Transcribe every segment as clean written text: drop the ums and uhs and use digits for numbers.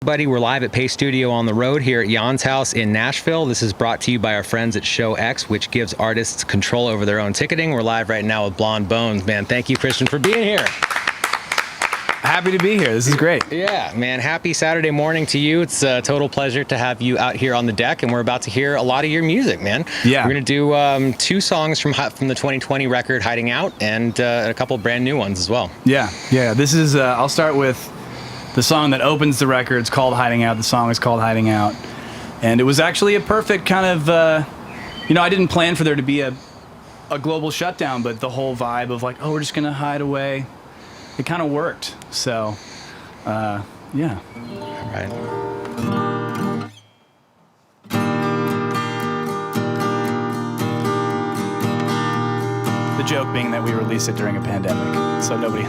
Buddy, we're live at Pace Studio on the road here at Jaan's house in Nashville. This is brought to you by our friends at Show X, which gives artists control over their own ticketing. We're live right now with Blonde Bones. Man, thank you, Christian, for being here. Happy to be here. This is great. Yeah, man. Happy Saturday morning to you. It's a total pleasure to have you out here on the deck, and we're about to hear a lot of your music, man. Yeah. We're going to do 2 songs from the 2020 record, Hiding Out, and a couple brand new ones as well. Yeah. This is, I'll start with the song that opens the record. It's called Hiding Out. The song is called Hiding Out. And it was actually a perfect kind of, I didn't plan for there to be a global shutdown, but the whole vibe of like, oh, we're just going to hide away, it kind of worked. So, yeah. All right. The joke being that we released it during a pandemic, so nobody...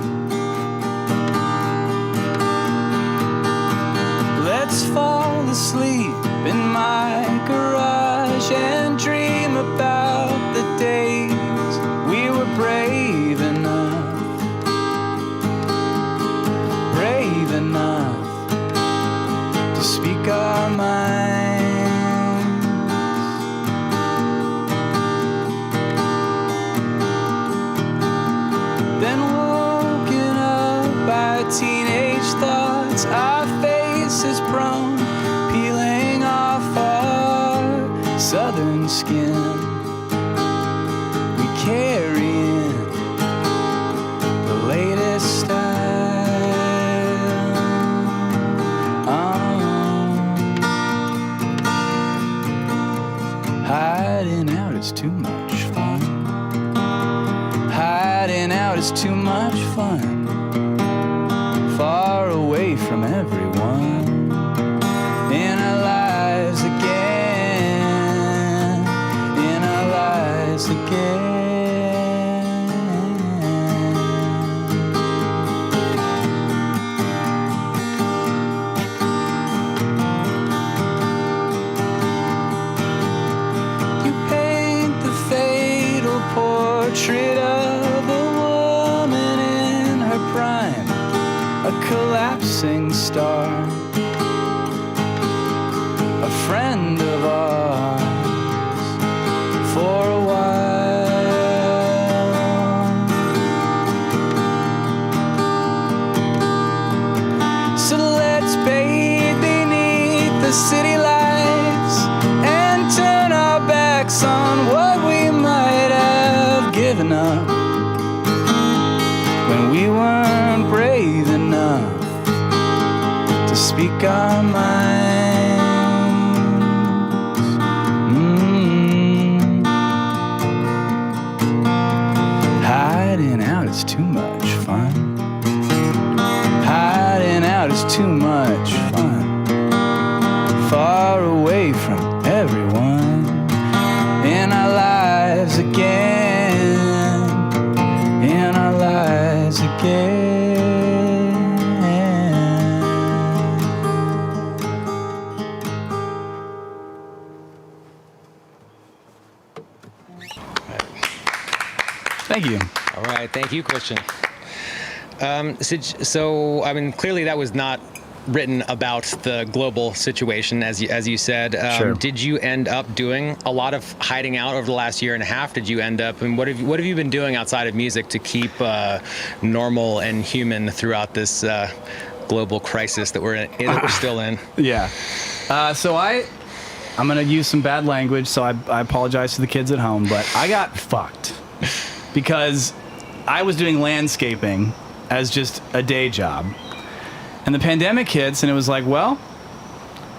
Let's fall asleep in my garage and dream about the days we were brave enough to speak our minds. Then woken up by teenage thoughts, our faces prone, peeling off our southern skin. We carry in the latest style. Hiding out is too much fun. Hiding out is too much fun. Far away from everyone. In our lives again. In our lives again. You paint the fatal portrait of a woman in her prime, a collapsing star, a friend of ours for a while. So let's bathe beneath the city lights and turn our backs on what we might have given up when we weren't brave enough to speak our minds. Hiding out is too much fun. Hiding out is too much fun. Far away from everyone. In our lives again. In our lives again. Thank you. All right. Thank you, Christian. So, I mean, clearly that was not written about the global situation, as you said. Sure. Did you end up doing a lot of hiding out over the last year and a half? Did you end up, and what have you been doing outside of music to keep normal and human throughout this global crisis that we're still in? Yeah. So I'm going to use some bad language, so I apologize to the kids at home, but I got fucked because I was doing landscaping as just a day job. And the pandemic hits, and it was like, well,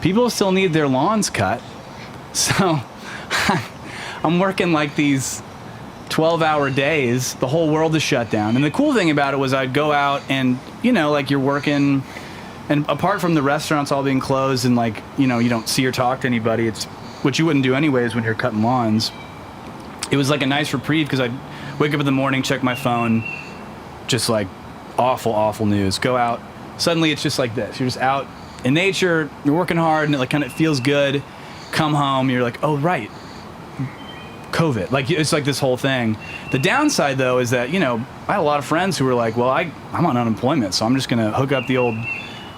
people still need their lawns cut. So I'm working like these 12-hour days. The whole world is shut down. And the cool thing about it was I'd go out and, like you're working, and apart from the restaurants all being closed and like, you don't see or talk to anybody, it's which you wouldn't do anyways when you're cutting lawns. It was like a nice reprieve because I'd wake up in the morning, check my phone, just like awful news. Go out. Suddenly it's just like this. You're just out in nature, you're working hard, and it like kind of feels good. Come home, you're like, oh, right. COVID. Like, it's like this whole thing. The downside, though, is that, I had a lot of friends who were like, well, I'm on unemployment, so I'm just going to hook up the old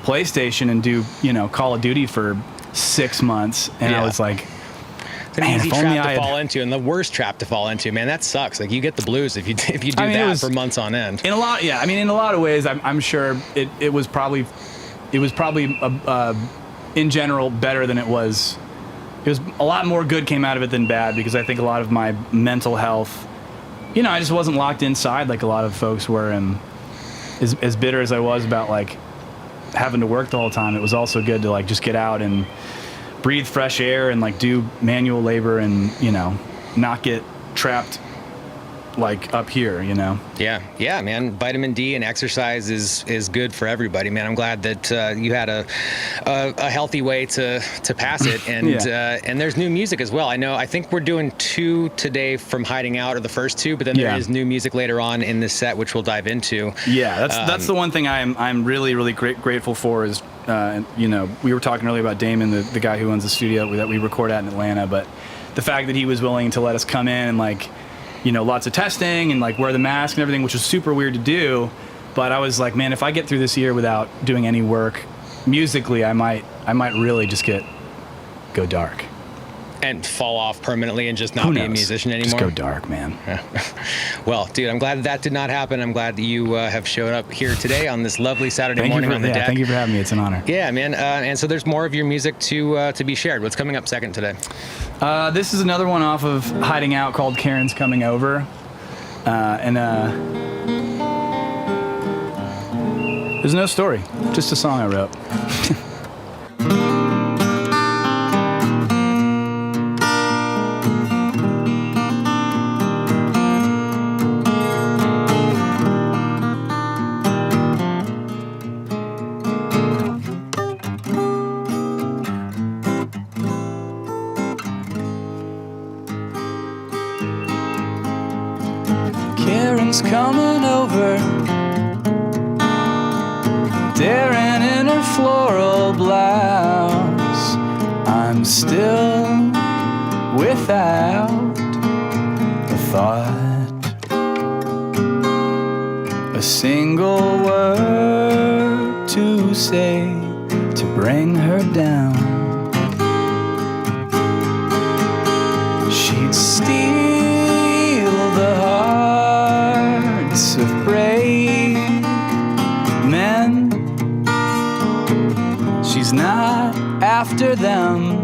PlayStation and do, Call of Duty for 6 months. And I was like, it's an easy trap to fall into, and the worst trap to fall into, man. That sucks. Like, you get the blues if you do that for months on end. In a lot of ways, I'm sure it was probably in general better than it was. It was a lot more good came out of it than bad, because I think a lot of my mental health, I just wasn't locked inside like a lot of folks were, and as bitter as I was about like having to work the whole time, it was also good to like just get out and breathe fresh air and like do manual labor and not get trapped like up here. Yeah, man. Vitamin D and exercise is good for everybody, man. I'm glad that you had a healthy way to pass it, and and there's new music as well. I think we're doing 2 today from Hiding Out, or the first 2, but then there is new music later on in this set, which we'll dive into. Yeah, that's the one thing I'm really, really grateful for is, we were talking earlier about Damon, the guy who owns the studio that we record at in Atlanta, but the fact that he was willing to let us come in and like, lots of testing and like wear the mask and everything, which was super weird to do. But I was like, man, if I get through this year without doing any work musically, I might really just go dark and fall off permanently and just not be a musician anymore. Just go dark, man. Well, dude, I'm glad that did not happen. I'm glad that you have showed up here today on this lovely Saturday morning on the deck. Thank you for having me. It's an honor. Yeah, man. And so there's more of your music to be shared. What's coming up second today? This is another one off of Hiding Out called Karen's Coming Over. There's no story, just a song I wrote. Karen's coming over, daring in her floral blouse. I'm still without a thought, a single word to say to bring her down. She'd steal the hearts of brave men. She's not after them.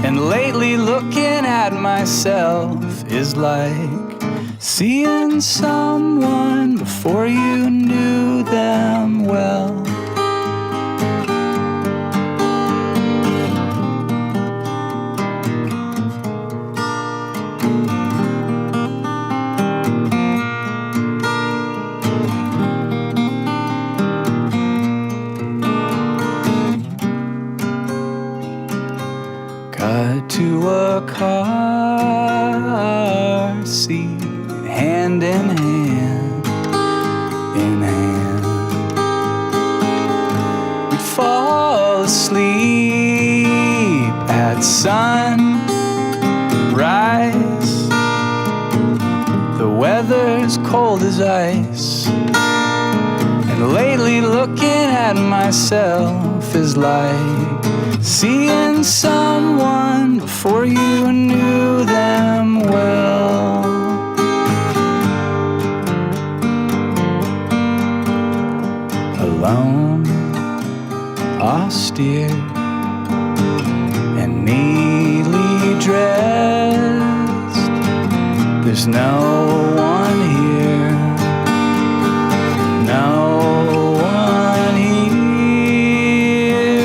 And lately looking at myself is like seeing someone before you knew them well. Got to a car seat, hand in hand, in hand. We'd fall asleep at sunrise. The weather's cold as ice, and lately looking at myself is like seeing someone before you knew them well. Alone, austere, and neatly dressed, there's no one here, no one here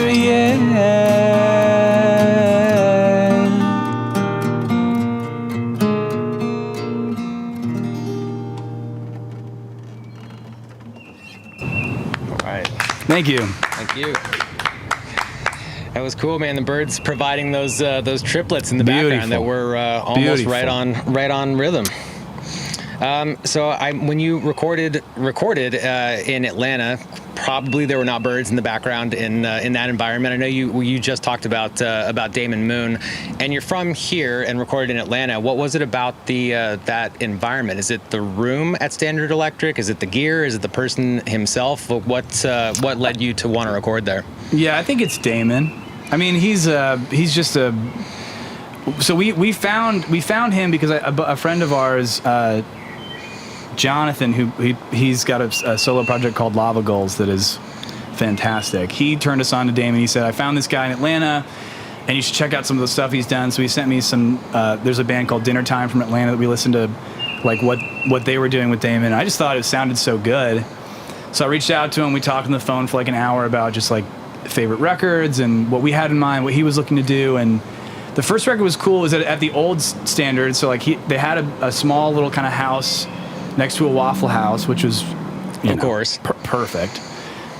yet. Thank you. Thank you. That was cool, man. The birds providing those triplets in the background that were almost right on rhythm. So when you recorded in Atlanta probably there were not birds in the background in that environment. I know you just talked about Damon Moon, and you're from here and recorded in Atlanta. What was it about that environment? Is it the room at Standard Electric? Is it the gear? Is it the person himself? What led you to want to record there? Yeah, I think it's Damon. I mean, he's just a. So we found him because a friend of ours, Jonathan, he's got a solo project called Lava Goals that is fantastic. He turned us on to Damon. He said, I found this guy in Atlanta, and you should check out some of the stuff he's done. So he sent me some. There's a band called Dinner Time from Atlanta that we listened to, like what they were doing with Damon. I just thought it sounded so good. So I reached out to him. We talked on the phone for like an hour about just like favorite records and what we had in mind, what he was looking to do. And the first record was cool. It was at the old Standard. So like they had a small little kind of house next to a Waffle House, which was, of course, perfect.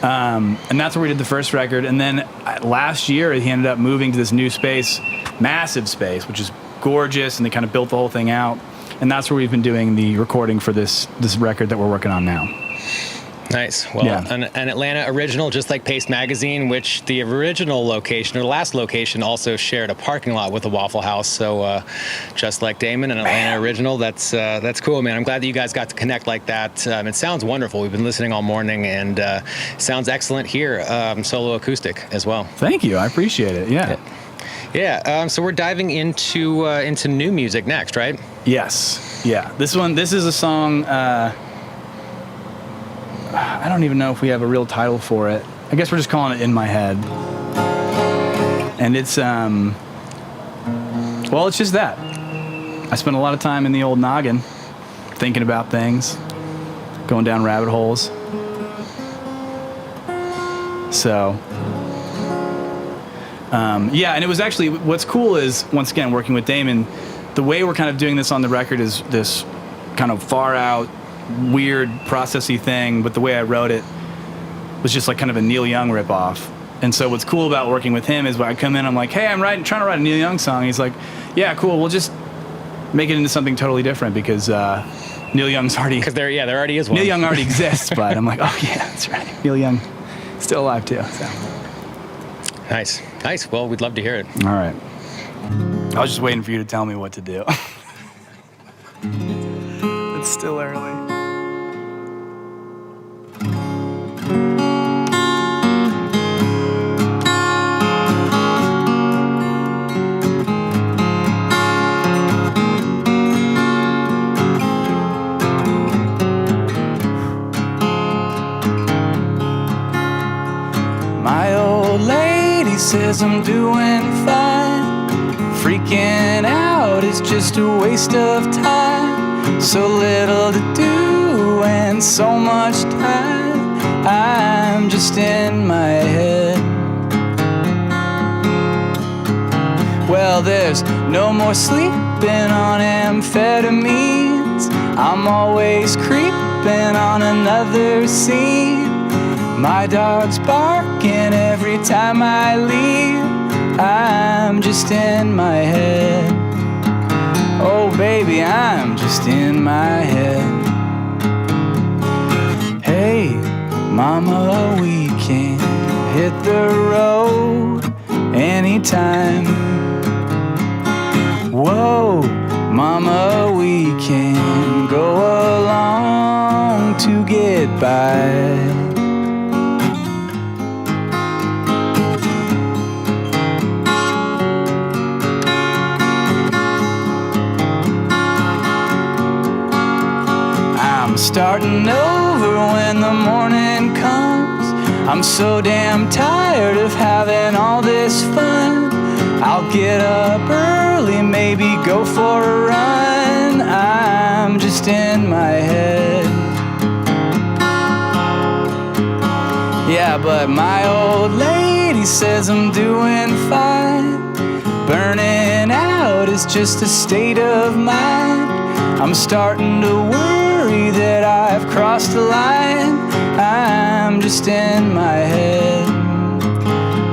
And that's where we did the first record. And then last year, he ended up moving to this new space, massive space, which is gorgeous. And they kind of built the whole thing out. And that's where we've been doing the recording for this record that we're working on now. Nice. Well, yeah. An Atlanta original, just like Paste Magazine, which the original location, or the last location, also shared a parking lot with a Waffle House. So just like Damon, an Atlanta original, that's cool, man. I'm glad that you guys got to connect like that. It sounds wonderful. We've been listening all morning, and sounds excellent here, solo acoustic as well. Thank you. I appreciate it. Yeah. Yeah. So we're diving into new music next, right? Yes. Yeah. This is a song. I don't even know if we have a real title for it. I guess we're just calling it In My Head. And it's, well, it's just that. I spent a lot of time in the old noggin, thinking about things, going down rabbit holes. So, yeah, and it was actually, what's cool is, once again, working with Damon, the way we're kind of doing this on the record is this kind of far out, weird processy thing, but the way I wrote it was just like kind of a Neil Young ripoff. And so what's cool about working with him is when I come in, I'm like, hey, I'm trying to write a Neil Young song. He's like, yeah, cool, we'll just make it into something totally different because Neil Young's already... Because there already is one. Neil Young already exists, but I'm like, oh yeah, that's right. Neil Young, still alive too. So. Nice. Well, we'd love to hear it. All right. I was just waiting for you to tell me what to do. It's still early. My old lady says I'm doing fine. Freaking out is just a waste of time. So little to do and so much time. I'm just in my head. Well, there's no more sleeping on amphetamines. I'm always creeping on another scene. My dog's barking every time I leave. I'm just in my head. Oh baby, I'm just in my head. Hey, mama, we can hit the road anytime. Whoa, mama, we can go along to get by. Starting over when the morning comes. I'm so damn tired of having all this fun. I'll get up early, maybe go for a run. I'm just in my head. Yeah, but my old lady says I'm doing fine. Burning out is just a state of mind. I'm starting to worry that I've crossed the line. I'm just in my head.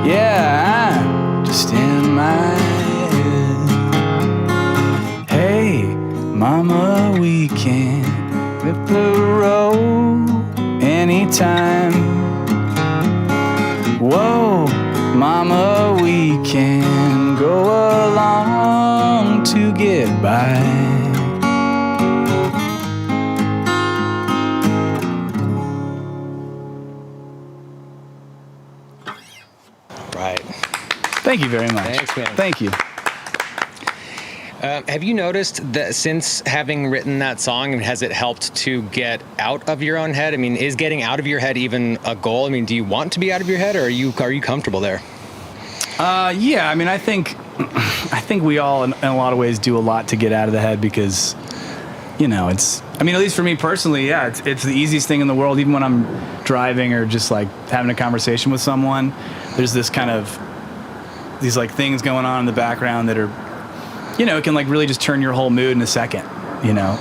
Yeah, I'm just in my head. Hey, mama, we can hit the road anytime. Mama, we can go along to get by. Right. Thank you very much. Thanks, man. Thank you. Have you noticed that since having written that song, has it helped to get out of your own head? I mean, is getting out of your head even a goal? I mean, do you want to be out of your head, or are you comfortable there? Yeah, I mean, I think we all, in a lot of ways, do a lot to get out of the head because, it's, I mean, at least for me personally, yeah, it's the easiest thing in the world. Even when I'm driving or just like having a conversation with someone, there's this kind of, these like things going on in the background that are, it can like really just turn your whole mood in a second,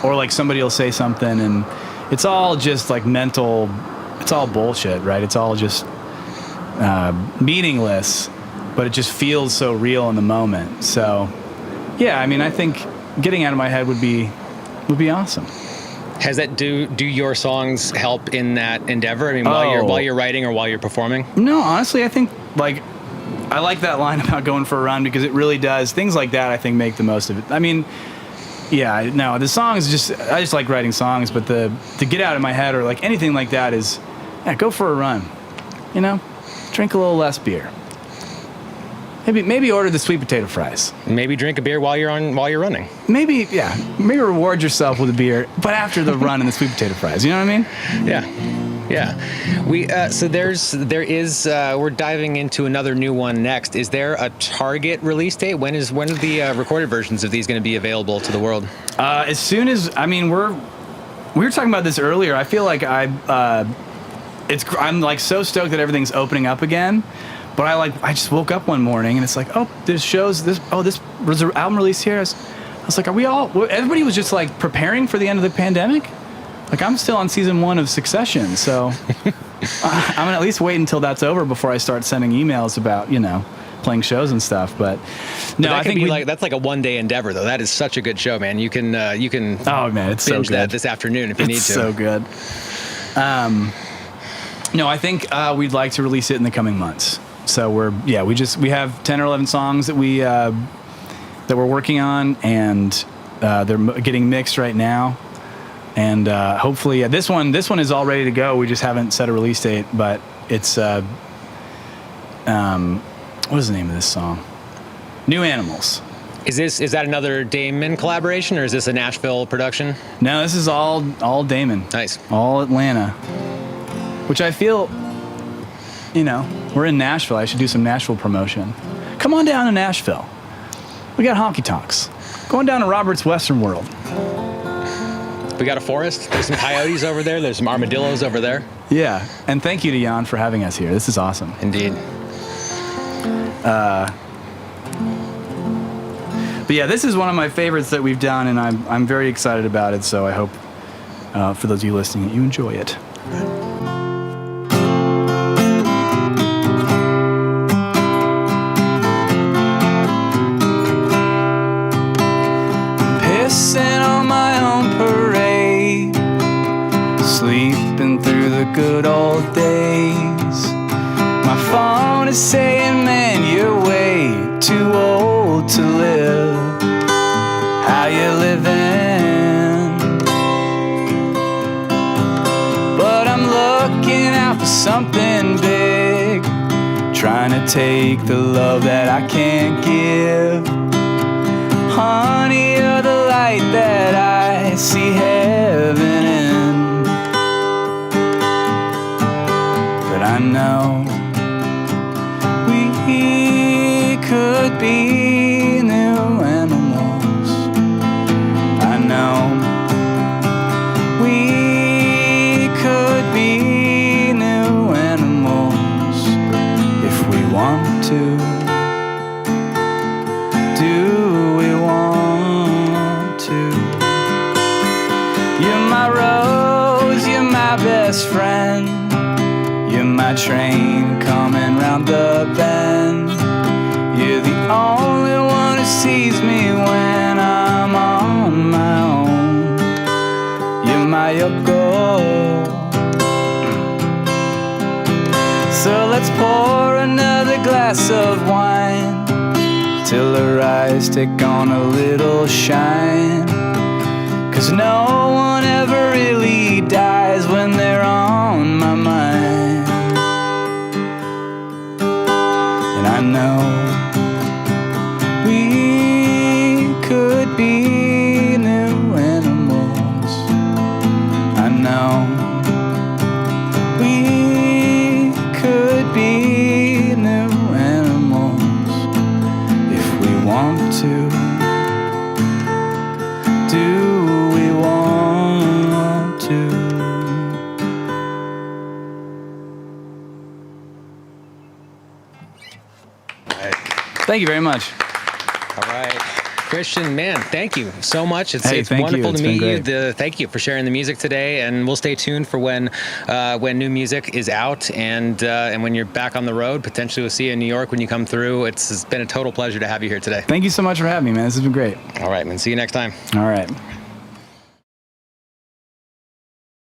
or like somebody will say something and it's all just like mental, it's all bullshit, right? It's all just meaningless, but it just feels so real in the moment. So yeah, I mean, I think getting out of my head would be awesome. Has that do your songs help in that endeavor? I mean, while you're writing or while you're performing? No, honestly, I think like I like that line about going for a run because it really does. Things like that, I think, make the most of it. I mean, yeah, no, the songs I just like writing songs, but to get out of my head or like anything like that is, yeah, go for a run. Drink a little less beer. Maybe order the sweet potato fries. Maybe drink a beer while you're running. Maybe reward yourself with a beer, but after the run and the sweet potato fries. You know what I mean? Yeah. We're diving into another new one next. Is there a target release date? When are the recorded versions of these going to be available to the world? As soon as, I mean, we were talking about this earlier. I feel like I'm like so stoked that everything's opening up again. But I just woke up one morning and it's like, oh, this was an album release here. I was like, everybody was just like preparing for the end of the pandemic. Like I'm still on season 1 of Succession, so I'm gonna at least wait until that's over before I start sending emails about, playing shows and stuff. But no, I think that's like a one-day endeavor though. That is such a good show, man. You can oh man, it's binge so good. that this afternoon if you need to. It's so good. No, I think we'd like to release it in the coming months. So we have 10 or 11 songs that we're working on, and they're getting mixed right now. And hopefully, this one is all ready to go. We just haven't set a release date, but it's what is the name of this song? New Animals. Is that another Damon collaboration, or is this a Nashville production? No, this is all Damon. Nice. All Atlanta. Which I feel, we're in Nashville. I should do some Nashville promotion. Come on down to Nashville. We got honky tonks. Going down to Robert's Western World. We got a forest. There's some coyotes over there. There's some armadillos over there. Yeah, and thank you to Jaan for having us here. This is awesome. Indeed. But yeah, this is one of my favorites that we've done, and I'm very excited about it. So I hope for those of you listening that you enjoy it. Pissing on my own parade, sleeping through the good old days. My phone is saying, man, you're way too old to live. How you living? But I'm looking out for something big, trying to take the love that I can't give. Honey, you're the light that I see heaven in. But I know we could be new animals. I know we could be new animals if we want to. Do we want to? You're my rose, you're my best friend. You're my train coming round the bend. You're the only one who sees me when I'm on my own. You're my Yoko. So let's pour another glass glass of wine till her eyes take on a little shine. 'Cause no one ever really dies when they're on my mind. And I know we could be new animals. I know we could be new animals if we want to. Do we want to? Thank you very much. All right. Christian, man, thank you so much. It's thank wonderful you. to It's meet been you. great. Thank you for sharing the music today, and we'll stay tuned for when new music is out, and when you're back on the road. Potentially we'll see you in New York when you come through. It's been a total pleasure to have you here today. Thank you so much for having me, man. This has been great. All right, man. See you next time. All right.